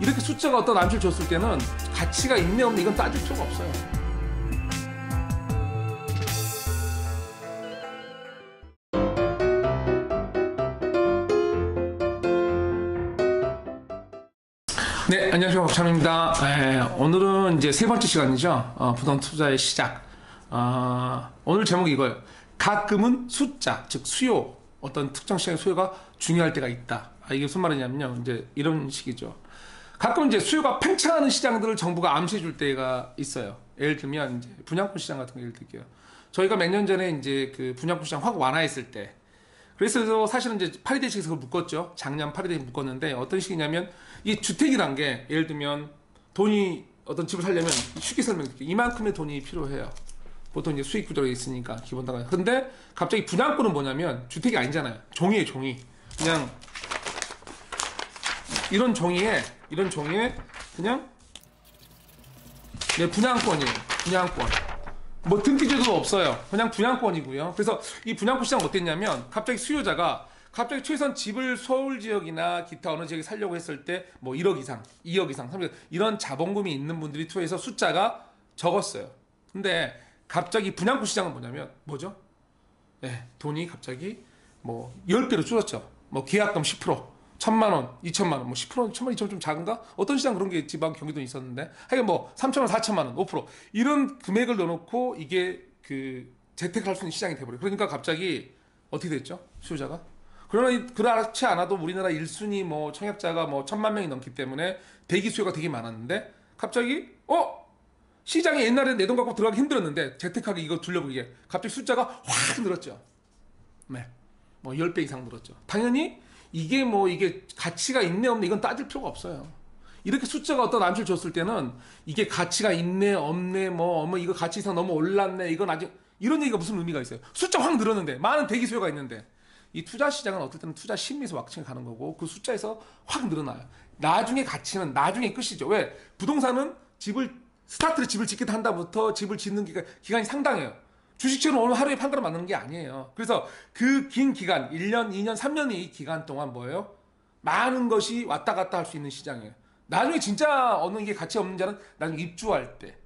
이렇게 숫자가 어떤 암시를 줬을 때는 가치가 있네 없네 이건 따질 필요가 없어요. 네, 안녕하세요. 박찬호입니다. 오늘은 이제 세 번째 시간이죠. 부동 투자의 시작. 오늘 제목이 이거예요. 가끔은 숫자, 즉 수요, 어떤 특정 시장의 수요가 중요할 때가 있다. 이게 무슨 말이냐면요. 이제 이런 식이죠. 가끔 이제 수요가 팽창하는 시장들을 정부가 암시해 줄 때가 있어요. 예를 들면 이제 분양권 시장 같은 거 예를 들게요. 저희가 몇 년 전에 이제 그 분양권 시장 확 완화했을 때, 그래서 사실은 이제 파리대식에서 그걸 묶었죠. 작년 파리대식 묶었는데 어떤 식이냐면 이 주택이란 게 예를 들면 돈이 어떤 집을 살려면 쉽게 설명드릴게요. 이만큼의 돈이 필요해요. 보통 이제 수익 구조가 있으니까 기본다가. 근데 갑자기 분양권은 뭐냐면 주택이 아니잖아요. 종이에요, 종이. 그냥 이런 종이에 그냥 네, 분양권이에요. 분양권. 뭐 등기제도도 없어요. 그냥 분양권이고요. 그래서 이 분양권 시장은 어땠냐면 갑자기 수요자가 갑자기 최소한 집을 서울 지역이나 기타 어느 지역에 살려고 했을 때 뭐 1억 이상, 2억 이상, 3억 이런 자본금이 있는 분들이 투자해서 숫자가 적었어요. 근데 갑자기 분양권 시장은 뭐죠? 네, 돈이 갑자기 뭐 10배로 줄었죠. 뭐 계약금 10%, 1,000만 원, 2,000만 원, 뭐 10%, 1,000만 원, 2,000만 원 좀 작은가? 어떤 시장 그런 게 지방 경기도에 있었는데 하여간 뭐 3,000만 원, 4,000만 원, 5% 이런 금액을 넣어놓고 이게 그 재테크를 할 수 있는 시장이 돼버려요. 그러니까 갑자기 어떻게 됐죠? 수요자가? 그러나 그렇지 않아도 우리나라 1순위 뭐 청약자가 뭐 1,000만 명이 넘기 때문에 대기 수요가 되게 많았는데 갑자기 시장에 옛날에 내 돈 갖고 들어가기 힘들었는데 재테크하기 이거 두려고 이게 갑자기 숫자가 확 늘었죠. 네. 뭐 10배 이상 늘었죠. 당연히 이게 가치가 있네 없네 이건 따질 필요가 없어요. 이렇게 숫자가 어떤 암시를 줬을 때는 이게 가치가 있네 없네 뭐 이거 가치 이상 너무 올랐네 이건 아직 이런 얘기가 무슨 의미가 있어요. 숫자 확 늘었는데 많은 대기 수요가 있는데 이 투자 시장은 어떨 때는 투자 심리에서 왁칭을 가는 거고 그 숫자에서 확 늘어나요. 나중에 가치는 나중에 끝이죠. 왜? 부동산은 스타트를 집을 짓겠다 한다부터 집을 짓는 기간이 상당해요. 주식처럼 오늘 하루에 판가름 맞는 게 아니에요. 그래서 그 긴 기간, 1년, 2년, 3년의 기간 동안 뭐예요? 많은 것이 왔다 갔다 할 수 있는 시장이에요. 나중에 진짜 어느 게 가치 없는 자는 나중에 입주할 때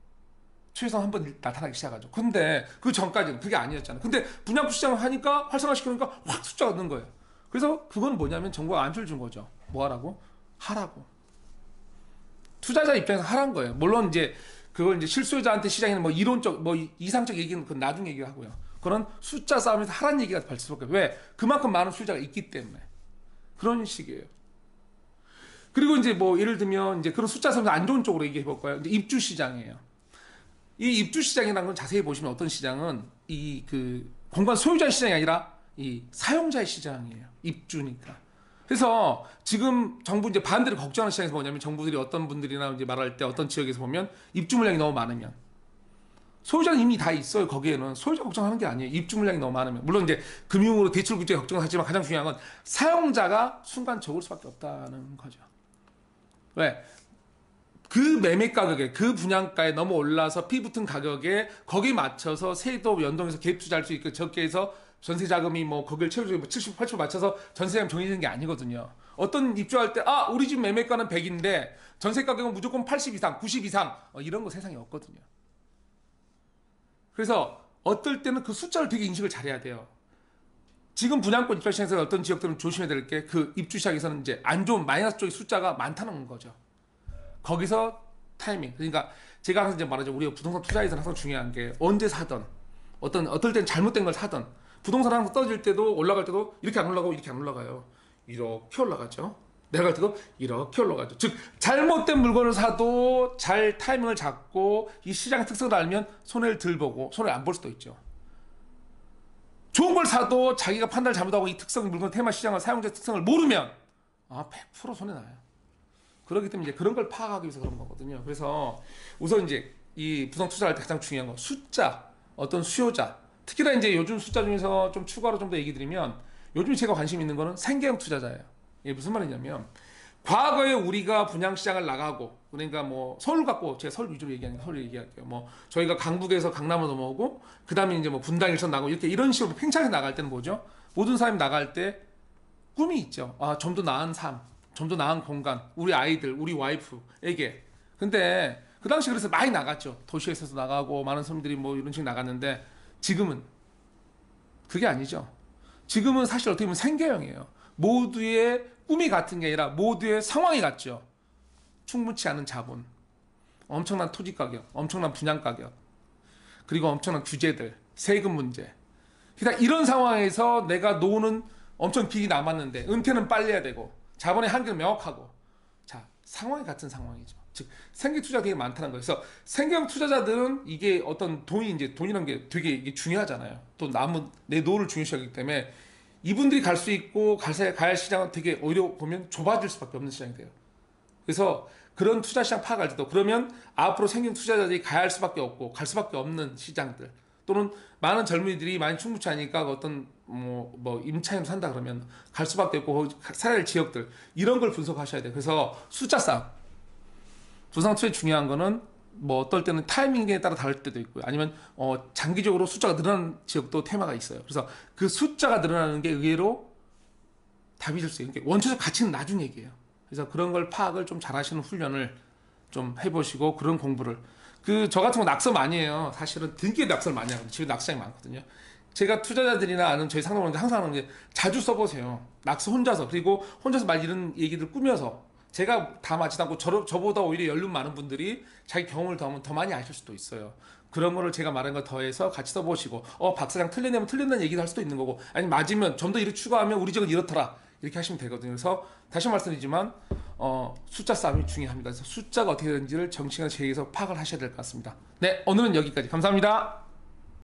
최소한 한번 나타나기 시작하죠. 근데 그 전까지는 그게 아니었잖아요. 근데 분양권 시장을 하니까 활성화시키니까 확 숫자가 는 거예요. 그래서 그건 뭐냐면 정부가 암시를 준 거죠. 뭐 하라고? 하라고. 투자자 입장에서 하라는 거예요. 물론 이제 그걸 이제 실수요자한테 시장에는 뭐 이론적, 뭐 이상적 얘기는 그건 나중에 얘기하고요. 그런 숫자 싸움에서 하라는 얘기가 발 수밖에 없어요. 왜? 그만큼 많은 수요자가 있기 때문에. 그런 식이에요. 그리고 이제 뭐 예를 들면 이제 그런 숫자 싸움에서 안 좋은 쪽으로 얘기해 볼까요? 이제 입주 시장이에요. 이 입주 시장이라는 건 자세히 보시면 어떤 시장은 이 그 공간 소유자의 시장이 아니라 이 사용자의 시장이에요. 입주니까. 그래서 지금 정부 이제 반대로 걱정하는 시장에서 뭐냐면 정부들이 어떤 분들이나 이제 말할 때 어떤 지역에서 보면 입주 물량이 너무 많으면 소유자는 이미 다 있어요. 거기에는 소유자 걱정하는 게 아니에요. 입주 물량이 너무 많으면 물론 이제 금융으로 대출 구제 걱정을 하지만 가장 중요한 건 사용자가 순간 적을 수밖에 없다는 거죠. 왜? 그 매매 가격에 그 분양가에 너무 올라서 피붙은 가격에 거기에 맞춰서 세도 연동해서 갭 투자할 수 있고 적게 해서 전세 자금이 뭐 거기를 채워주고 70, 80% 맞춰서 전세 자금 정해지는 게 아니거든요. 어떤 입주할 때 우리 집 매매가는 100인데 전세 가격은 무조건 80 이상, 90 이상 이런 거 세상에 없거든요. 그래서 어떨 때는 그 숫자를 되게 인식을 잘해야 돼요. 지금 분양권 입주 시장에서 어떤 지역들은 조심해야 될 게 그 입주 시장에서는 이제 안 좋은 마이너스 쪽의 숫자가 많다는 거죠. 거기서 타이밍. 그러니까 제가 항상 이제 말하죠. 우리가 부동산 투자에서는 항상 중요한 게 언제 사던 어떨 때는 잘못된 걸 사던 부동산 항상 떨어질 때도 올라갈 때도 이렇게 안 올라가고 이렇게 안 올라가요. 이렇게 올라가죠. 내려갈 때도 이렇게 올라가죠. 즉 잘못된 물건을 사도 잘 타이밍을 잡고 이 시장의 특성을 알면 손해를 덜 보고 손해를 안 볼 수도 있죠. 좋은 걸 사도 자기가 판단을 잘못하고 이 특성 물건 테마 시장을 사용자 특성을 모르면 100% 손해나요. 그렇기 때문에 이제 그런 걸 파악하기 위해서 그런 거거든요. 그래서 우선 이제 이 부동 투자할 때 가장 중요한 건 숫자, 어떤 수요자. 특히나 이제 요즘 숫자 중에서 좀 추가로 좀 더 얘기 드리면 요즘 제가 관심 있는 거는 생계형 투자자예요. 이게 무슨 말이냐면 과거에 우리가 분양시장을 나가고 그러니까 뭐 서울 갖고 제가 서울 위주로 얘기하니까 서울 얘기할게요. 뭐 저희가 강북에서 강남으로 넘어오고 그 다음에 이제 뭐 분당 일선 나가고 이런 식으로 팽창해서 나갈 때는 뭐죠? 모든 사람이 나갈 때 꿈이 있죠. 좀 더 나은 삶. 좀 더 나은 공간, 우리 아이들, 우리 와이프에게. 근데 그 당시 그래서 많이 나갔죠. 도시에서도 나가고 많은 사람들이 뭐 이런 식으로 나갔는데 지금은 그게 아니죠. 지금은 사실 어떻게 보면 생계형이에요. 모두의 꿈이 같은 게 아니라 모두의 상황이 같죠. 충분치 않은 자본, 엄청난 토지 가격, 엄청난 분양 가격, 그리고 엄청난 규제들, 세금 문제. 그러니까 이런 상황에서 내가 노는 엄청 길이 남았는데 은퇴는 빨리 해야 되고 자본의 한계는 명확하고, 자, 상황이 같은 상황이죠. 즉 생계 투자가 되게 많다는 거예요. 그래서 생계형 투자자들은 이게 어떤 돈이 이제 돈이라는 게 되게 이게 중요하잖아요. 또 남은 내 노후를 중요시하기 때문에 이분들이 갈 수 있고 가야 할 시장은 되게 오히려 보면 좁아질 수밖에 없는 시장이 돼요. 그래서 그런 투자 시장 파악할 때도 그러면 앞으로 생긴 투자자들이 가야 할 수밖에 없고 갈 수밖에 없는 시장들, 또는 많은 젊은이들이 많이 충분치 않으니까 어떤 뭐 임차인 산다 그러면 갈 수밖에 없고 살아야 할 지역들, 이런 걸 분석하셔야 돼요. 그래서 숫자 싸움. 부상 투자의 중요한 거는 뭐 어떨 때는 타이밍에 따라 다를 때도 있고요. 아니면 장기적으로 숫자가 늘어나는 지역도 테마가 있어요. 그래서 그 숫자가 늘어나는 게 의외로 답이 될 수 있어요. 그러니까 원초적 가치는 나중 얘기예요. 그래서 그런 걸 파악을 좀 잘하시는 훈련을 좀 해보시고 그런 공부를, 저 같은 거 낙서 많이 해요. 사실은 되게 낙서를 많이 하거든요. 집에 낙서장이 많거든요. 제가 투자자들이나 아는 저희 상담원들 항상 하는 게 자주 써보세요. 낙서 혼자서. 그리고 혼자서 막 이런 얘기들 꾸며서, 제가 다 맞지도 않고 저보다 오히려 연륜 많은 분들이 자기 경험을 더하면 더 많이 아실 수도 있어요. 그런 거를 제가 말한 거 더해서 같이 써보시고, 박 사장 틀리냐면 틀린다는 얘기도 할 수도 있는 거고, 아니 맞으면 좀 더 이렇게 추가하면 우리 지역은 이렇더라, 이렇게 하시면 되거든요. 그래서 다시 말씀드리지만 숫자 싸움이 중요합니다. 그래서 숫자가 어떻게 되는지를 정치가 제에서 파악을 하셔야 될 것 같습니다. 네, 오늘은 여기까지. 감사합니다.